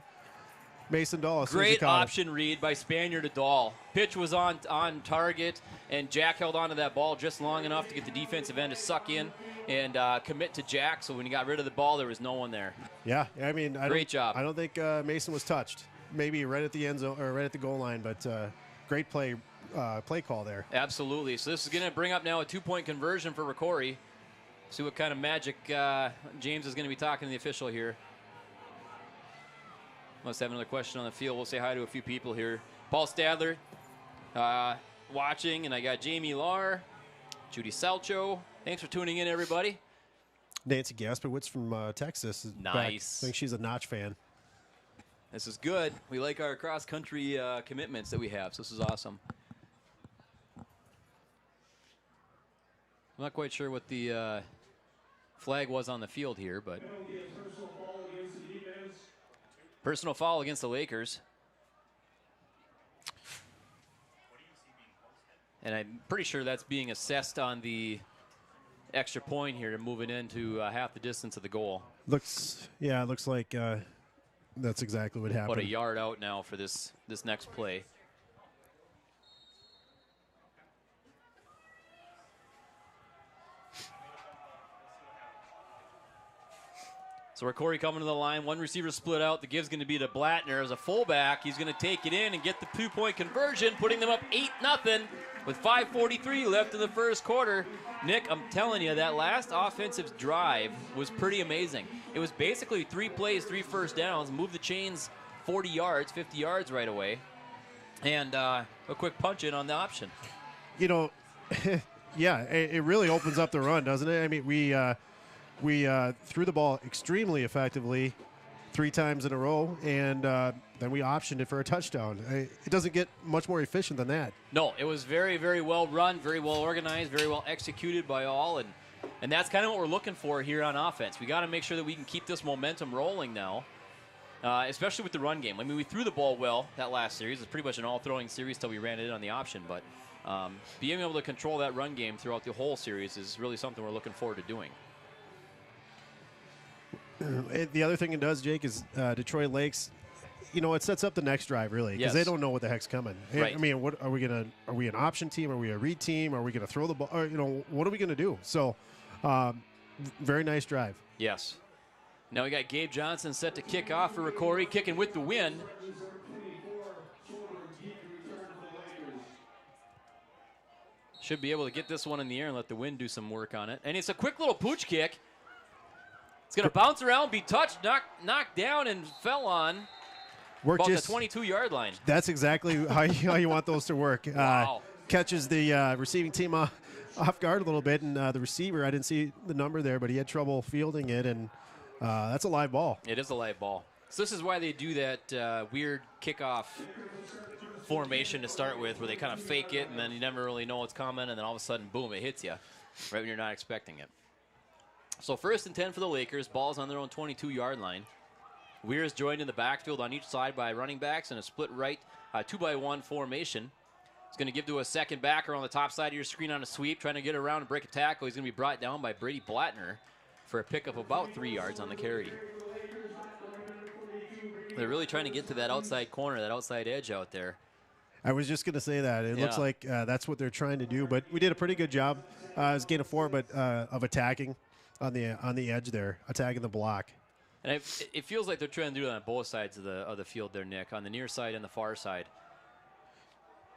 Mason Dahl. Great option read by Spanier to Dahl. Pitch was on target, and Jack held on to that ball just long enough to get the defensive end to suck in and commit to Jack. So when he got rid of the ball, there was no one there. Yeah, I mean, great job. I don't think Mason was touched. Maybe right at the end zone or right at the goal line, but great play call there. Absolutely. So this is going to bring up now a 2-point conversion for ROCORI. See what kind of magic James is going to be talking to the official here. Must have another question on the field. We'll say hi to a few people here. Paul Stadler watching, and I got Jamie Lahr, Judy Salcho. Thanks for tuning in, everybody. Nancy Gaspowitz from Texas is nice. Back. I think she's a Notch fan. This is good. We like our cross-country commitments that we have, so this is awesome. I'm not quite sure what the flag was on the field here, but personal foul against the Lakers. And I'm pretty sure that's being assessed on the extra point here to move it into half the distance of the goal. Looks like that's exactly what happened. About a yard out now for this next play. So ROCORI coming to the line. One receiver split out. The give's going to be to Blattner as a fullback. He's going to take it in and get the 2-point conversion, putting them up 8-0 with 5:43 left in the first quarter. Nick, I'm telling you, that last offensive drive was pretty amazing. It was basically 3 plays, 3 first downs, move the chains 40 yards, 50 yards right away, and a quick punch in on the option. You know, yeah, it really opens up the run, doesn't it? I mean, we threw the ball extremely effectively 3 times in a row, and then we optioned it for a touchdown. It doesn't get much more efficient than that. No, it was very, very well run, very well organized, very well executed by all, and that's kind of what we're looking for here on offense. We got to make sure that we can keep this momentum rolling now, especially with the run game. I mean, we threw the ball well that last series. It's pretty much an all-throwing series till we ran it in on the option, but being able to control that run game throughout the whole series is really something we're looking forward to doing. The other thing it does, Jake, is Detroit Lakes, you know, it sets up the next drive, really, because they don't know what the heck's coming. Right. I mean, what are we an option team? Are we a read team? Are we going to throw the ball? Or, you know, what are we going to do? So, very nice drive. Yes. Now we got Gabe Johnson set to kick off for ROCORI, kicking with the wind. Should be able to get this one in the air and let the wind do some work on it. And it's a quick little pooch kick. It's going to bounce around, be touched, knocked down, and fell on about the 22-yard line. That's exactly how you want those to work. Wow. Catches the receiving team off guard a little bit, and the receiver, I didn't see the number there, but he had trouble fielding it, and that's a live ball. It is a live ball. So this is why they do that weird kickoff formation to start with, where they kind of fake it, and then you never really know what's coming, and then all of a sudden, boom, it hits you right when you're not expecting it. So 1st and 10 for the Lakers. Ball's on their own 22-yard line. Weir's joined in the backfield on each side by running backs in a split right 2-by-1 formation. He's going to give to a second backer on the top side of your screen on a sweep, trying to get around and break a tackle. He's going to be brought down by Brady Blattner for a pickup about 3 yards on the carry. They're really trying to get to that outside corner, that outside edge out there. I was just going to say that. It looks like that's what they're trying to do, but we did a pretty good job. It was gain of 4, but of attacking on the edge there, attacking the block. And it feels like they're trying to do it on both sides of the field there, Nick, on the near side and the far side.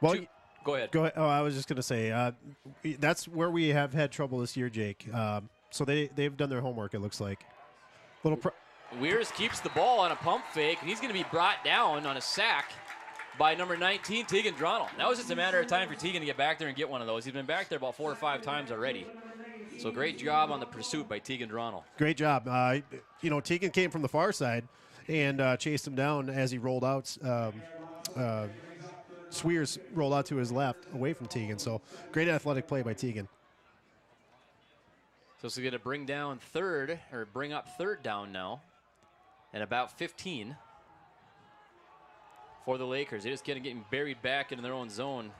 Well, go ahead. Go ahead. Oh, I was just going to say that's where we have had trouble this year, Jake. So they've done their homework, it looks like. Weirs keeps the ball on a pump fake, and he's going to be brought down on a sack by number 19, Tegan Dronell. Now it's just a matter of time for Tegan to get back there and get one of those. He's been back there about 4 or 5 times already. So great job on the pursuit by Tegan Dronell. Great job. You know, Tegan came from the far side and chased him down as he rolled out. Swears rolled out to his left away from Tegan. So great athletic play by Tegan. So it's going to bring up third down now, and about 15 for the Lakers. They're just getting buried back into their own zone.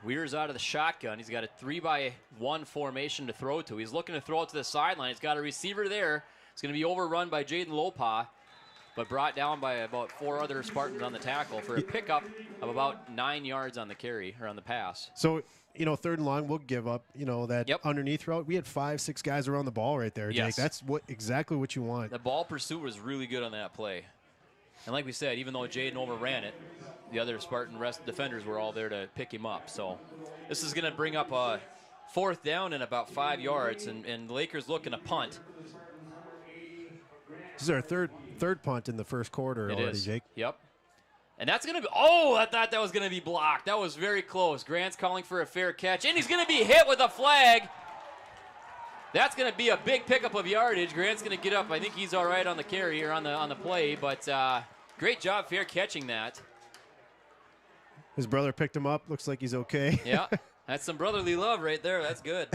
Weir's out of the shotgun. He's got a 3-by-1 formation to throw to. He's looking to throw it to the sideline. He's got a receiver there. It's going to be overrun by Jaden Lopa, but brought down by about 4 other Spartans on the tackle for a pickup of about 9 yards on the carry, or on the pass. So, you know, 3rd and long, we'll give up, you know, that underneath route. We had 5, 6 guys around the ball right there, Jake. Yes. That's exactly what you want. The ball pursuit was really good on that play. And like we said, even though Jaden overran it, the other Spartan defenders were all there to pick him up. So this is going to bring up a 4th down and about 5 yards, and the Lakers looking to punt. This is our third punt in the first quarter already, Jake. Yep. And that's going to be, oh, I thought that was going to be blocked. That was very close. Grant's calling for a fair catch, and he's going to be hit with a flag. That's going to be a big pickup of yardage. Grant's going to get up. I think he's all right on the carry or on the play, but great job fair catching that. His brother picked him up. Looks like he's okay. Yeah, that's some brotherly love right there. That's good.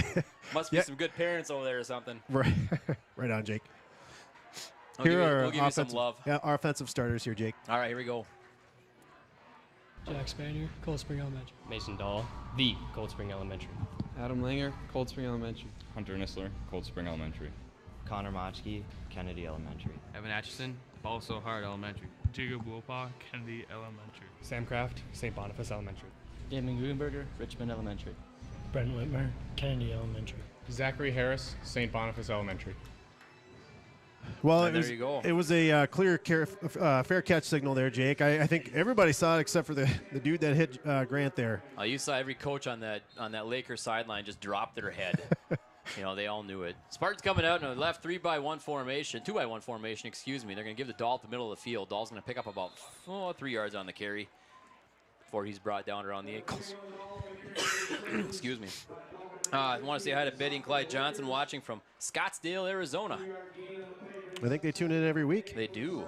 Must be some good parents over there or something. Right, right on, Jake. We'll give you some love. Yeah, our offensive starters here, Jake. All right, here we go. Jack Spanier, Cold Spring Elementary. Mason Dahl, the Cold Spring Elementary. Adam Langer, Cold Spring Elementary. Hunter Nisler, Cold Spring Elementary. Connor Motchke, Kennedy Elementary. Evan Atchison, Balso Hard Elementary. Jacob Wopa, Kennedy Elementary. Sam Kraft, St. Boniface Elementary. Damon Gruenberger, Richmond Elementary. Brent Whitmer, Kennedy Elementary. Zachary Harris, St. Boniface Elementary. Well, and it was a clear fair catch signal there, Jake. I think everybody saw it except for the dude that hit Grant there. You saw every coach on that Lakers sideline just drop their head. They all knew it. Spartans coming out in a left 2x1 formation, excuse me. They're going to give the Dahl at the middle of the field. Dahl's going to pick up about 3 yards on the carry before he's brought down around the ankles. Excuse me. I want to say hi to Betty and Clyde Johnson watching from Scottsdale, Arizona. I think they tune in every week. They do.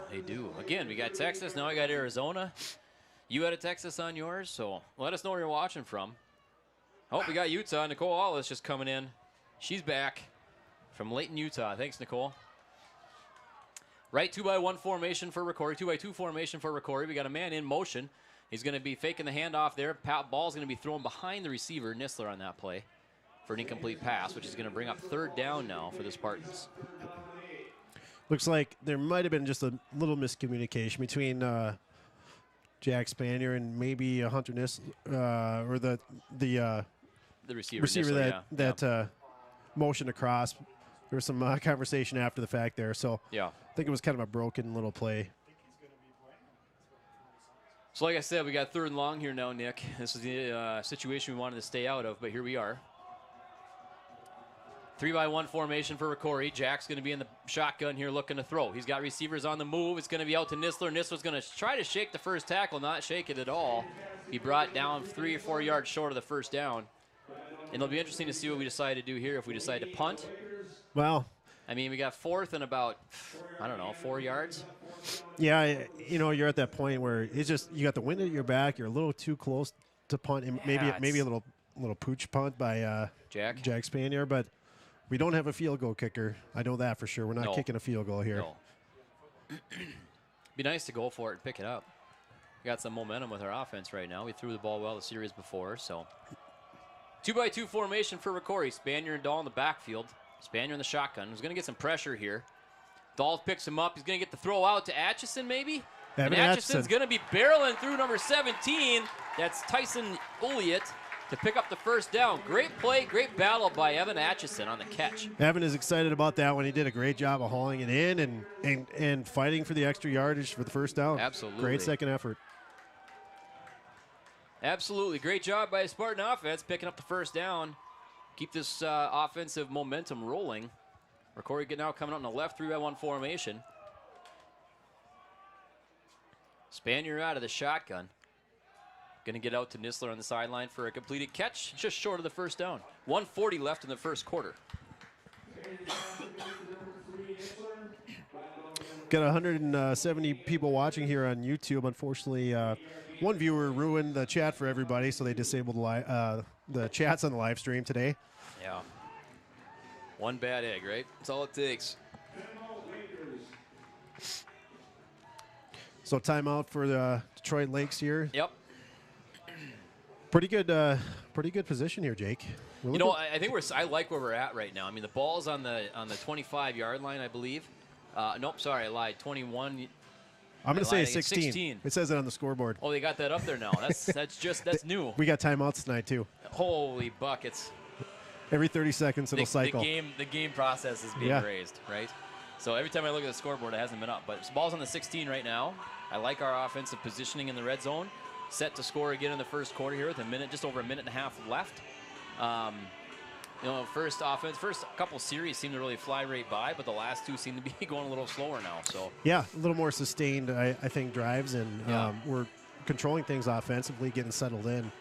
Again, we got Texas, now I got Arizona. You had a Texas on yours, so let us know where you're watching from. Oh, we got Utah. Nicole Wallace just coming in. She's back from Layton, Utah. Thanks, Nicole. Right 2x1 formation for ROCORI, 2x2 formation for ROCORI. We got a man in motion. He's going to be faking the handoff there. Ball's going to be thrown behind the receiver, Nisler, on that play for an incomplete pass, which is going to bring up third down now for the Spartans. Looks like there might have been just a little miscommunication between Jack Spanier and maybe Hunter Nisler, or the receiver Nisler, that motioned across. There was some conversation after the fact there, so yeah, I think it was kind of a broken little play. So like I said, we got third and long here now, Nick. This is the situation we wanted to stay out of, but here we are. 3x1 formation for ROCORI. Jack's going to be in the shotgun here looking to throw. He's got receivers on the move. It's going to be out to Nisler. Nisler's going to try to shake the first tackle, not shake it at all. He brought down 3 or 4 yards short of the first down. And it'll be interesting to see what we decide to do here if we decide to punt. Well, I mean, we got fourth and about, 4 yards. Yeah, you're at that point where it's just you got the wind at your back. You're a little too close to punt. And maybe a little pooch punt by Jack Spanier, but we don't have a field goal kicker. I know that for sure. We're not kicking a field goal here. No. Be nice to go for it and pick it up. We got some momentum with our offense right now. We threw the ball well the series before, so 2x2 formation for ROCORI. Spanier and Dahl in the backfield. Spanier in the shotgun. He's going to get some pressure here. Dahl picks him up. He's going to get the throw out to Atchison, maybe? And Atchison's going to be barreling through number 17. That's Tyson Uliet to pick up the first down. Great play, great battle by Evan Atchison on the catch. Evan is excited about that one. He did a great job of hauling it in and fighting for the extra yardage for the first down. Absolutely. Great second effort. Absolutely. Great job by Spartan offense picking up the first down. Keep this offensive momentum rolling. ROCORI now coming out in the left 3x1 formation. Spanier out of the shotgun. Going to get out to Nisler on the sideline for a completed catch, just short of the first down. 1:40 left in the first quarter. Got 170 people watching here on YouTube. Unfortunately, one viewer ruined the chat for everybody, so they disabled the chats on the live stream today. Yeah. One bad egg, right? That's all it takes. So timeout for the Detroit Lakes here. Yep. Pretty good position here, Jake. I think I like where we're at right now. I mean, the ball's on the 25-yard line, I believe. Nope, sorry, I lied. 21. I'm going to say 16. It says it on the scoreboard. Oh, they got that up there now. That's new. We got timeouts tonight too. Holy buckets! Every 30 seconds it'll cycle. The game process is being raised, right? So every time I look at the scoreboard, it hasn't been up. But the ball's on the 16 right now. I like our offensive positioning in the red zone. Set to score again in the first quarter here with just over a minute and a half left. You know, first couple series seem to really fly right by, but the last two seem to be going a little slower now. So yeah, a little more sustained, I think, drives, and we're controlling things offensively, getting settled in.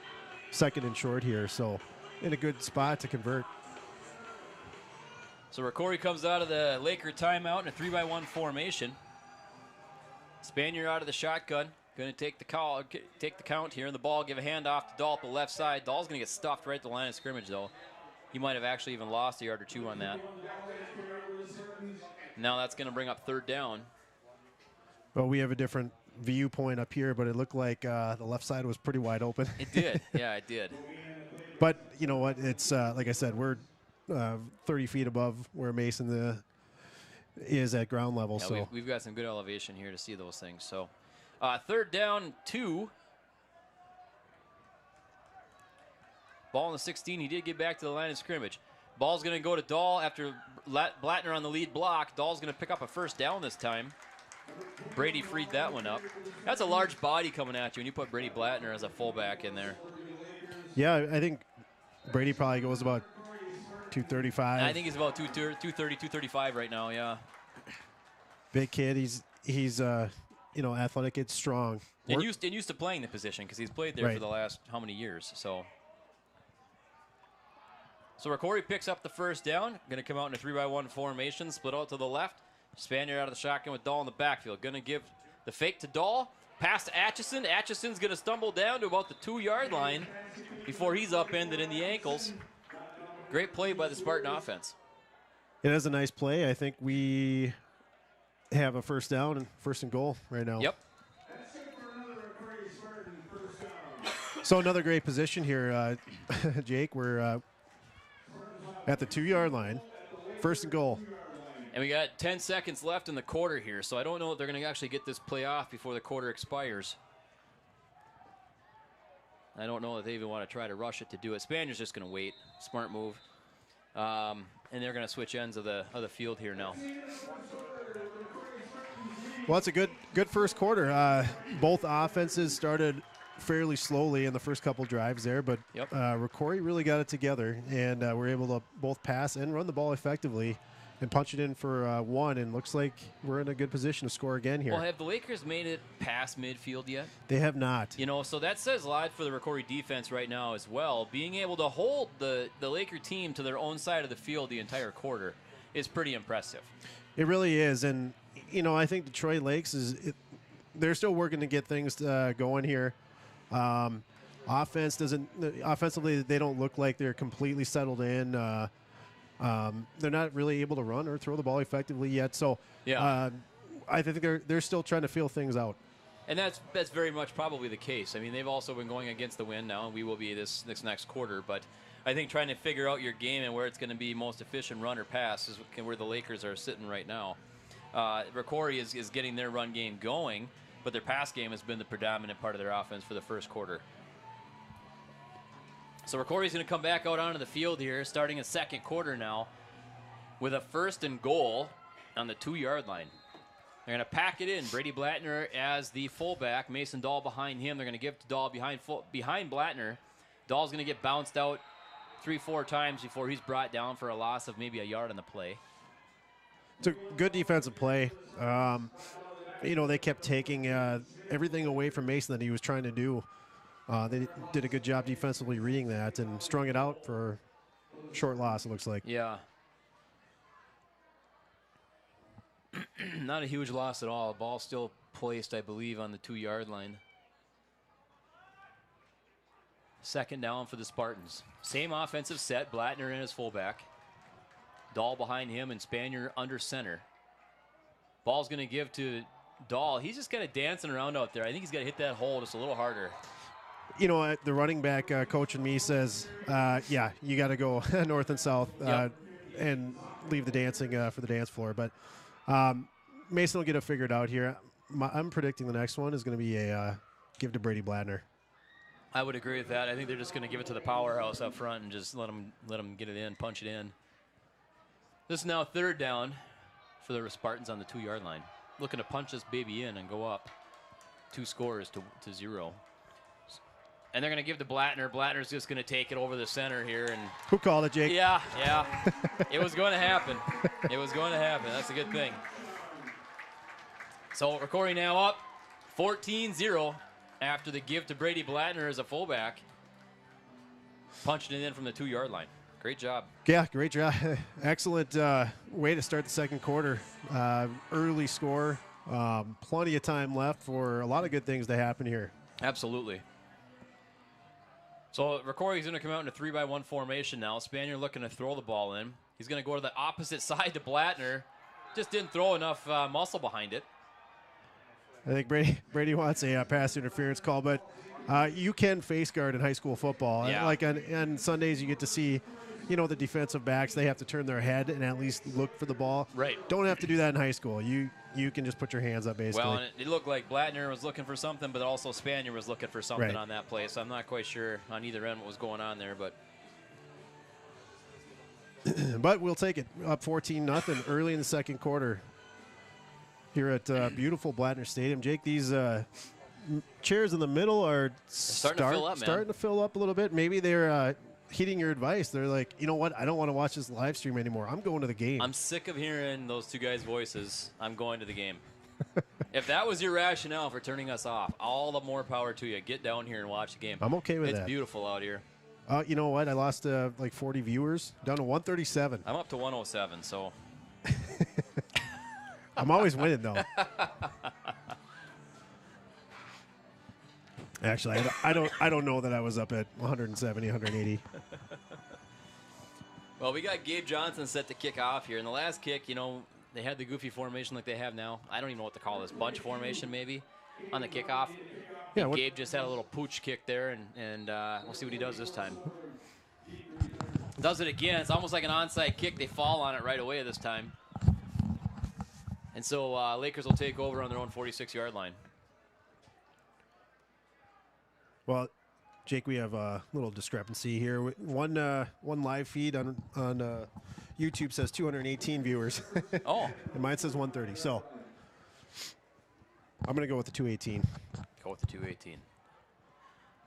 Second and short here, so in a good spot to convert. So ROCORI comes out of the Laker timeout in a 3-by-1 formation. Spanier out of the shotgun, going to take the count here in the ball, give a handoff to Dahl up the left side. Dahl's going to get stuffed right at the line of scrimmage, though. He might have actually even lost a yard or two on that. Now that's going to bring up third down. Well, we have a different viewpoint up here, but it looked like the left side was pretty wide open. It did. Yeah, it did. But you know what? It's like I said, we're 30 feet above where Mason is at ground level. Yeah, so we've got some good elevation here to see those things. So third down, 2. Ball in the 16. He did get back to the line of scrimmage. Ball's going to go to Dahl after Blattner on the lead block. Dahl's going to pick up a first down this time. Brady freed that one up. That's a large body coming at you when you put Brady Blattner as a fullback in there. Yeah, I think Brady probably goes about 235. I think he's about 230, 235 right now, yeah. Big kid. He's athletic. It's strong. And used to playing the position because he's played there for the last how many years. So ROCORI picks up the first down. Going to come out in a 3-by-1 formation, split out to the left. Spanier out of the shotgun with Dahl in the backfield. Going to give the fake to Dahl. Pass to Atchison. Atchison's going to stumble down to about the 2-yard line before he's upended in the ankles. Great play by the Spartan offense. It is a nice play. I think we have a first down and first and goal right now. Yep. So another great position here, Jake. We're at the 2-yard line, first and goal. And we got 10 seconds left in the quarter here, so I don't know if they're going to actually get this play off before the quarter expires. I don't know if they even want to try to rush it to do it. Spanier's just going to wait. Smart move. And they're going to switch ends of the field here now. Well, it's a good first quarter. Both offenses started fairly slowly in the first couple drives there, but ROCORI really got it together, and we're able to both pass and run the ball effectively and punch it in for 1, and looks like we're in a good position to score again here. Well, have the Lakers made it past midfield yet? They have not. You know, so that says a lot for the ROCORI defense right now as well. Being able to hold the Laker team to their own side of the field the entire quarter is pretty impressive. It really is, and you know, I think Detroit Lakes they're still working to get things going here. Offensively, they don't look like they're completely settled in. They're not really able to run or throw the ball effectively yet. So I think they're still trying to feel things out. And that's very much probably the case. I mean, they've also been going against the wind now, and we will be this next quarter. But I think trying to figure out your game and where it's going to be most efficient run or pass is where the Lakers are sitting right now. ROCORI is getting their run game going, but their pass game has been the predominant part of their offense for the first quarter. So ROCORI's going to come back out onto the field here, starting in second quarter now, with a first and goal on the 2-yard line. They're going to pack it in. Brady Blattner as the fullback. Mason Dahl behind him. They're going to give to Dahl behind Blattner. Dahl's going to get bounced out 3-4 times before he's brought down for a loss of maybe a yard on the play. It's a good defensive play. You know, they kept taking everything away from Mason that he was trying to do. They did a good job defensively reading that and strung it out for a short loss, it looks like. Yeah. Not a huge loss at all. Ball still placed, I believe, on the 2-yard line. Second down for the Spartans. Same offensive set. Blattner in his fullback. Dahl behind him and Spanier under center. Ball's going to give to Dahl. He's just kind of dancing around out there. I think he's got to hit that hole just a little harder. You know, the running back coach in me says, yeah, you got to go north and south and leave the dancing for the dance floor. But Mason will get it figured out here. I'm predicting the next one is going to be a give to Brady Blattner. I would agree with that. I think they're just going to give it to the powerhouse up front and just let them get it in, punch it in. This is now third down for the Spartans on the 2-yard line. Looking to punch this baby in and go up 2 scores to 0. And they're going to give to Blattner. Blattner's just going to take it over the center here. And who called it, Jake? Yeah. It was going to happen. It was going to happen. That's a good thing. So ROCORI now up 14-0 after the give to Brady Blattner as a fullback. Punching it in from the 2-yard line. Great job. Yeah, great job. Excellent way to start the second quarter. Early score. Plenty of time left for a lot of good things to happen here. Absolutely. So ROCORI's going to come out in a 3-by-1 formation now. Spanier looking to throw the ball in. He's going to go to the opposite side to Blattner. Just didn't throw enough muscle behind it. I think Brady wants a pass interference call, but you can face guard in high school football. Yeah. Like on Sundays, you get to see, the defensive backs. They have to turn their head and at least look for the ball. Right. Don't have to do that in high school. You can just put your hands up, basically. Well, and it looked like Blattner was looking for something, but also Spanier was looking for something Right. on that play. So I'm not quite sure on either end what was going on there, but. But we'll take it. Up 14-0 early in the second quarter here at beautiful Blattner Stadium. Jake, these chairs in the middle are starting to fill up, man. Starting to fill up a little bit. Maybe they're heeding your advice. They're like, you know what? I don't want to watch this live stream anymore. I'm going to the game. I'm sick of hearing those two guys' voices. I'm going to the game. If that was your rationale for turning us off, all the more power to you. Get down here and watch the game. I'm okay with that. It's beautiful out here. You know what? I lost like 40 viewers, down to 137. I'm up to 107, so. I'm always winning, though. Actually, I don't know that I was up at 170, 180. Well, we got Gabe Johnson set to kick off here. In the last kick, they had the goofy formation like they have now. I don't even know what to call this. Bunch formation, maybe, on the kickoff. Yeah, Gabe just had a little pooch kick there, and we'll see what he does this time. Does it again. It's almost like an onside kick. They fall on it right away this time. And so Lakers will take over on their own 46-yard line. Well, Jake, we have a little discrepancy here. One live feed on YouTube says 218 viewers. Oh. And mine says 130. So I'm going to go with the 218. Go with the 218.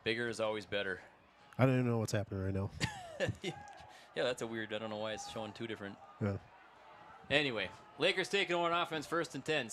Bigger is always better. I don't even know what's happening right now. Yeah, that's a weird. I don't know why it's showing two different. Yeah. Anyway, Lakers taking over on offense, 1st and 10.